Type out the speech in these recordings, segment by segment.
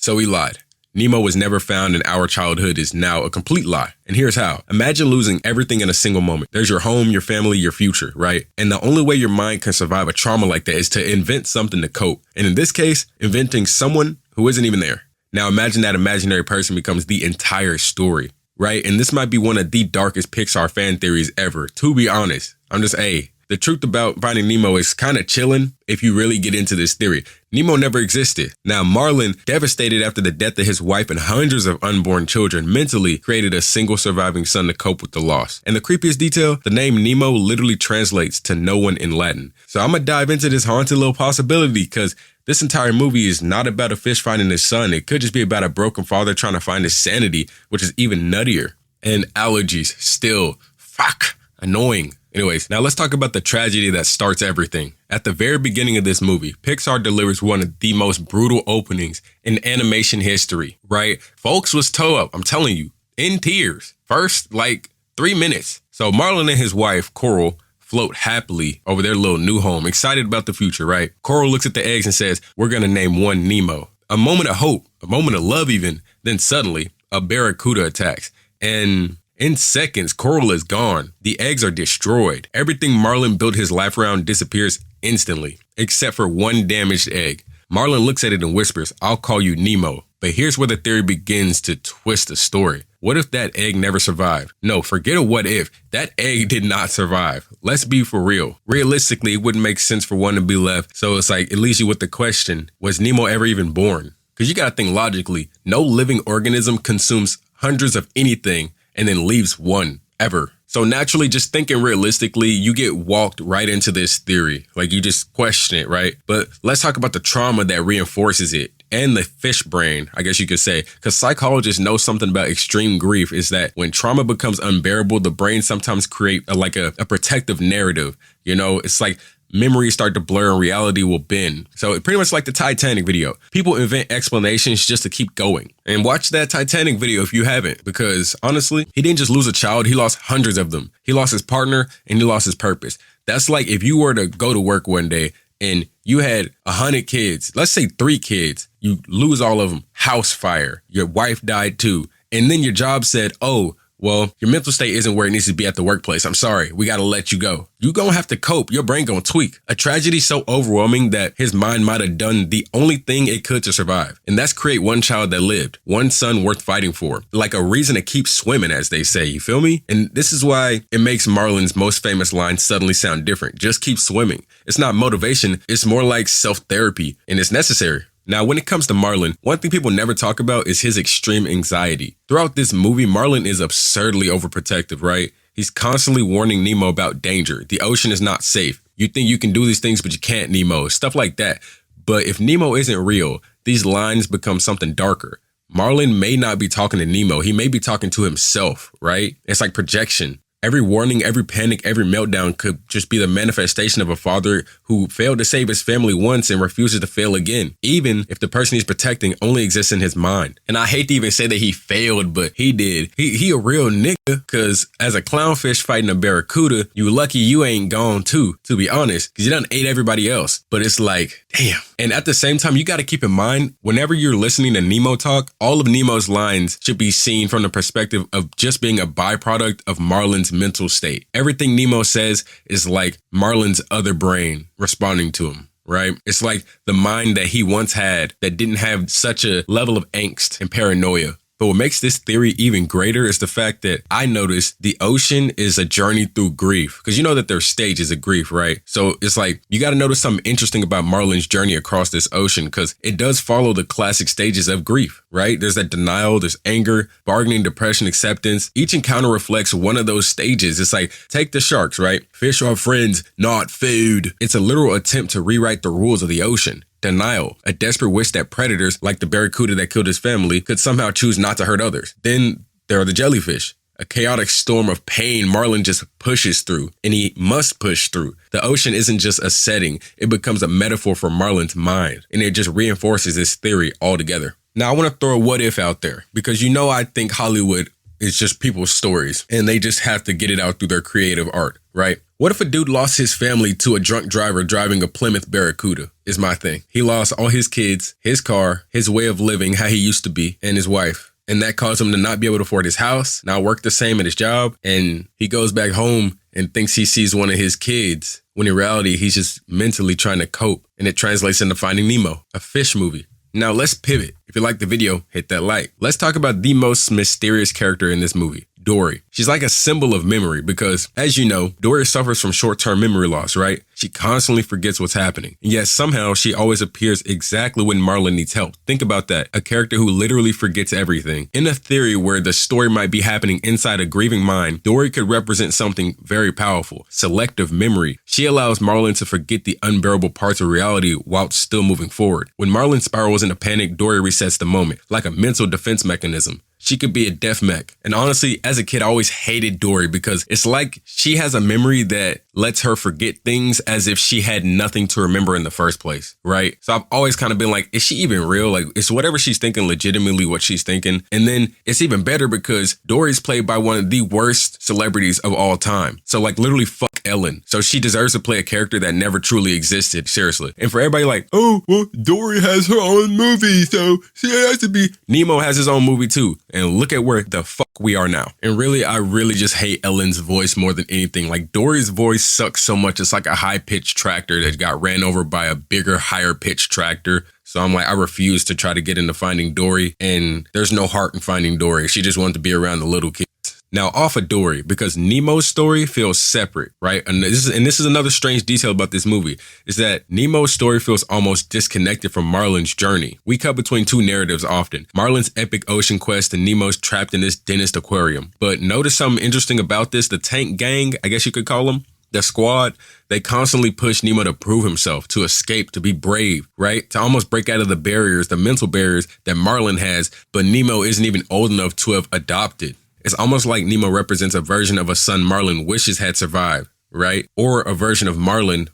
So he lied. Nemo was never found and our childhood is now a complete lie. And here's how. Imagine losing everything in a single moment. There's your home, your family, your future, right? And the only way your mind can survive a trauma like that is to invent something to cope. And in this case, inventing someone who isn't even there. Now imagine that imaginary person becomes the entire story, right? And this might be one of the darkest Pixar fan theories ever. To be honest, the truth about Finding Nemo is kind of chilling if you really get into this theory. Nemo never existed. Now, Marlin, devastated after the death of his wife and hundreds of unborn children, mentally created a single surviving son to cope with the loss. And the creepiest detail, the name Nemo literally translates to no one in Latin. So I'm gonna dive into this haunted little possibility because this entire movie is not about a fish finding his son. It could just be about a broken father trying to find his sanity, which is even nuttier. And allergies, still, annoying. Anyways, now let's talk about the tragedy that starts everything. At the very beginning of this movie, Pixar delivers one of the most brutal openings in animation history, right? Folks was toe up, I'm telling you, in tears. First, 3 minutes. So Marlin and his wife, Coral, float happily over their little new home, excited about the future, right? Coral looks at the eggs and says, we're gonna name one Nemo. A moment of hope, a moment of love even. Then suddenly, a barracuda attacks. And in seconds, Coral is gone. The eggs are destroyed. Everything Marlin built his life around disappears instantly, except for one damaged egg. Marlin looks at it and whispers, I'll call you Nemo. But here's where the theory begins to twist the story. What if that egg never survived? No, forget a what if. That egg did not survive. Let's be for real. Realistically, it wouldn't make sense for one to be left. So it's it leaves you with the question, was Nemo ever even born? Because you gotta think logically, no living organism consumes hundreds of anything and then leaves one, ever. So naturally, just thinking realistically, you get walked right into this theory. You just question it, right? But let's talk about the trauma that reinforces it and the fish brain, I guess you could say. Because psychologists know something about extreme grief is that when trauma becomes unbearable, the brain sometimes create a protective narrative. You know, it's like memories start to blur and reality will bend. So pretty much like the Titanic video. People invent explanations just to keep going. And watch that Titanic video if you haven't, because honestly, he didn't just lose a child, he lost hundreds of them. He lost his partner and he lost his purpose. That's like if you were to go to work one day and you had 100 kids, let's say 3 kids, you lose all of them, house fire, your wife died too. And then your job said, oh, well, your mental state isn't where it needs to be at the workplace. I'm sorry, we gotta let you go. You gonna have to cope, your brain gonna tweak. A tragedy so overwhelming that his mind might have done the only thing it could to survive. And that's create one child that lived, one son worth fighting for. Like a reason to keep swimming, as they say, you feel me? And this is why it makes Marlin's most famous line suddenly sound different. Just keep swimming. It's not motivation, it's more like self-therapy, and it's necessary. Now, when it comes to Marlin, one thing people never talk about is his extreme anxiety. Throughout this movie, Marlin is absurdly overprotective, right? He's constantly warning Nemo about danger. The ocean is not safe. You think you can do these things, but you can't, Nemo. Stuff like that. But if Nemo isn't real, these lines become something darker. Marlin may not be talking to Nemo. He may be talking to himself, right? It's like projection. Every warning, every panic, every meltdown could just be the manifestation of a father who failed to save his family once and refuses to fail again, even if the person he's protecting only exists in his mind. And I hate to even say that he failed, but he did. He a real nigga, because as a clownfish fighting a barracuda, you lucky you ain't gone too, to be honest, because you done ate everybody else. But it's like, damn. And at the same time, you got to keep in mind, whenever you're listening to Nemo talk, all of Nemo's lines should be seen from the perspective of just being a byproduct of Marlin's mental state. Everything Nemo says is like Marlin's other brain responding to him, right? It's like the mind that he once had that didn't have such a level of angst and paranoia. But what makes this theory even greater is the fact that I noticed the ocean is a journey through grief. Because you know that there's stages of grief, right? So it's like, you got to notice something interesting about Marlin's journey across this ocean, because it does follow the classic stages of grief, right? There's that denial, there's anger, bargaining, depression, acceptance. Each encounter reflects one of those stages. It's like, take the sharks, right? Fish are friends, not food. It's a literal attempt to rewrite the rules of the ocean. Denial, a desperate wish that predators, like the barracuda that killed his family, could somehow choose not to hurt others. Then there are the jellyfish, a chaotic storm of pain Marlin just pushes through, and he must push through. The ocean isn't just a setting, it becomes a metaphor for Marlin's mind, and it just reinforces this theory altogether. Now, I want to throw a what if out there, because you know I think Hollywood It's just people's stories, and they just have to get it out through their creative art, right? What if a dude lost his family to a drunk driver driving a Plymouth Barracuda, is my thing. He lost all his kids, his car, his way of living, how he used to be, and his wife. And that caused him to not be able to afford his house, not work the same at his job. And he goes back home and thinks he sees one of his kids, when in reality, he's just mentally trying to cope. And it translates into Finding Nemo, a fish movie. Now let's pivot. If you like the video, hit that like. Let's talk about the most mysterious character in this movie, Dory. She's like a symbol of memory because, as you know, Dory suffers from short-term memory loss, right? She constantly forgets what's happening. And yet somehow she always appears exactly when Marlin needs help. Think about that. A character who literally forgets everything. In a theory where the story might be happening inside a grieving mind, Dory could represent something very powerful, selective memory. She allows Marlin to forget the unbearable parts of reality while still moving forward. When Marlin spirals into panic, Dory resets the moment, like a mental defense mechanism. She could be a death mech. And honestly, as a kid, I always hated Dory because it's like she has a memory that lets her forget things as if she had nothing to remember in the first place, right? So I've always kind of been like, is she even real? Like, is whatever she's thinking legitimately what she's thinking? And then it's even better because Dory's played by one of the worst celebrities of all time. So like literally fuck Ellen. So she deserves to play a character that never truly existed, seriously. And for everybody like, oh, well, Dory has her own movie, so she has to be. Nemo has his own movie too. And look at where the fuck we are now. And really, I really just hate Ellen's voice more than anything. Like Dory's voice sucks so much. It's like a high-pitched tractor that got ran over by a bigger, higher-pitched tractor. So I'm like, I refuse to try to get into Finding Dory. And there's no heart in Finding Dory. She just wanted to be around the little kids. Now, off of Dory, because Nemo's story feels separate, right? And this is another strange detail about this movie, is that Nemo's story feels almost disconnected from Marlin's journey. We cut between two narratives often. Marlin's epic ocean quest and Nemo's trapped in this dentist aquarium. But notice something interesting about this, the tank gang, I guess you could call them, the squad, they constantly push Nemo to prove himself, to escape, to be brave, right? To almost break out of the barriers, the mental barriers that Marlin has, but Nemo isn't even old enough to have adopted. It's almost like Nemo represents a version of a son Marlin wishes had survived, right? Or a version of Marlin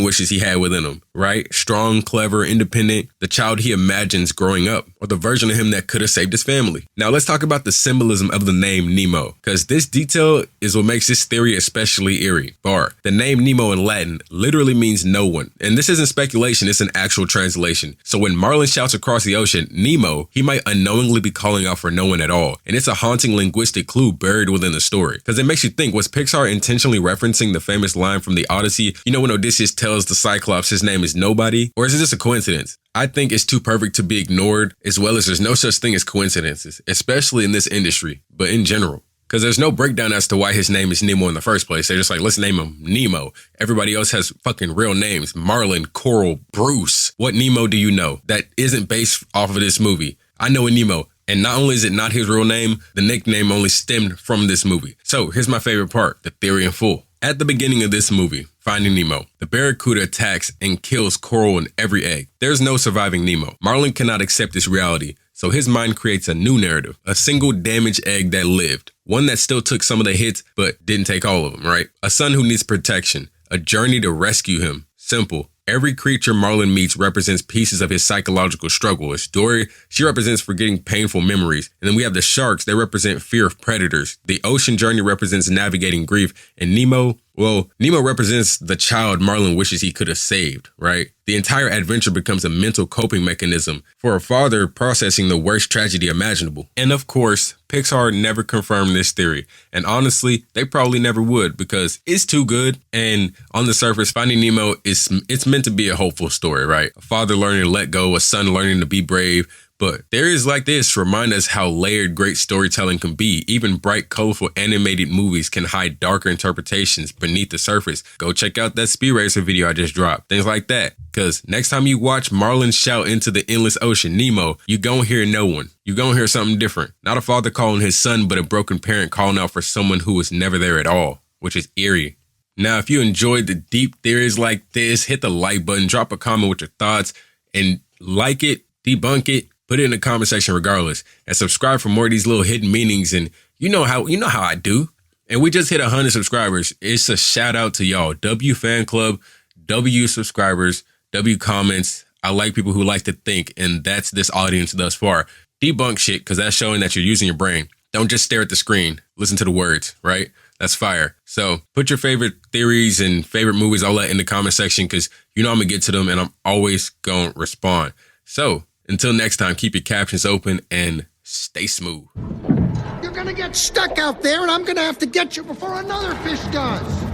wishes he had within him, right? Strong, clever, independent, the child he imagines growing up, or the version of him that could have saved his family. Now let's talk about the symbolism of the name Nemo, because this detail is what makes this theory especially eerie. The name Nemo in Latin literally means no one. And this isn't speculation, it's an actual translation. So when Marlin shouts across the ocean, Nemo, he might unknowingly be calling out for no one at all. And it's a haunting linguistic clue buried within the story, because it makes you think, was Pixar intentionally referencing the famous line from the Odyssey, you know, when Odysseus tells the Cyclops his name is nobody? Or is it just a coincidence? I think it's too perfect to be ignored, as well as there's no such thing as coincidences, especially in this industry, but in general. Because there's no breakdown as to why his name is Nemo in the first place. They're just like, let's name him Nemo. Everybody else has fucking real names. Marlin, Coral, Bruce. What Nemo do you know that isn't based off of this movie? I know a Nemo. And not only is it not his real name, the nickname only stemmed from this movie. So here's my favorite part, the theory in full. At the beginning of this movie, Finding Nemo, the Barracuda attacks and kills Coral and every egg. There's no surviving Nemo. Marlin cannot accept this reality, so his mind creates a new narrative, a single damaged egg that lived, one that still took some of the hits but didn't take all of them, right? A son who needs protection, a journey to rescue him. Simple. Every creature Marlin meets represents pieces of his psychological struggle. As Dory, she represents forgetting painful memories. And then we have the sharks, they represent fear of predators. The ocean journey represents navigating grief. And Nemo, well, Nemo represents the child Marlin wishes he could have saved, right? The entire adventure becomes a mental coping mechanism for a father processing the worst tragedy imaginable. And of course, Pixar never confirmed this theory. And honestly, they probably never would because it's too good. And on the surface, Finding Nemo it's meant to be a hopeful story, right? A father learning to let go, a son learning to be brave. But theories like this remind us how layered great storytelling can be. Even bright, colorful animated movies can hide darker interpretations beneath the surface. Go check out that Speed Racer video I just dropped. Things like that. Because next time you watch Marlin shout into the endless ocean, Nemo, you gon' hear no one. You gon' hear something different. Not a father calling his son, but a broken parent calling out for someone who was never there at all, which is eerie. Now, if you enjoyed the deep theories like this, hit the like button, drop a comment with your thoughts, and like it, debunk it, put it in the comment section regardless, and subscribe for more of these little hidden meanings. And you know how I do. And we just hit 100 subscribers. It's a shout out to y'all. W fan club, W subscribers, W comments. I like people who like to think, and that's this audience thus far. Debunk shit, because that's showing that you're using your brain. Don't just stare at the screen. Listen to the words, right? That's fire. So put your favorite theories and favorite movies, all that in the comment section, because you know I'm going to get to them and I'm always going to respond. So until next time, keep your captions open and stay smooth. You're going to get stuck out there and I'm going to have to get you before another fish does.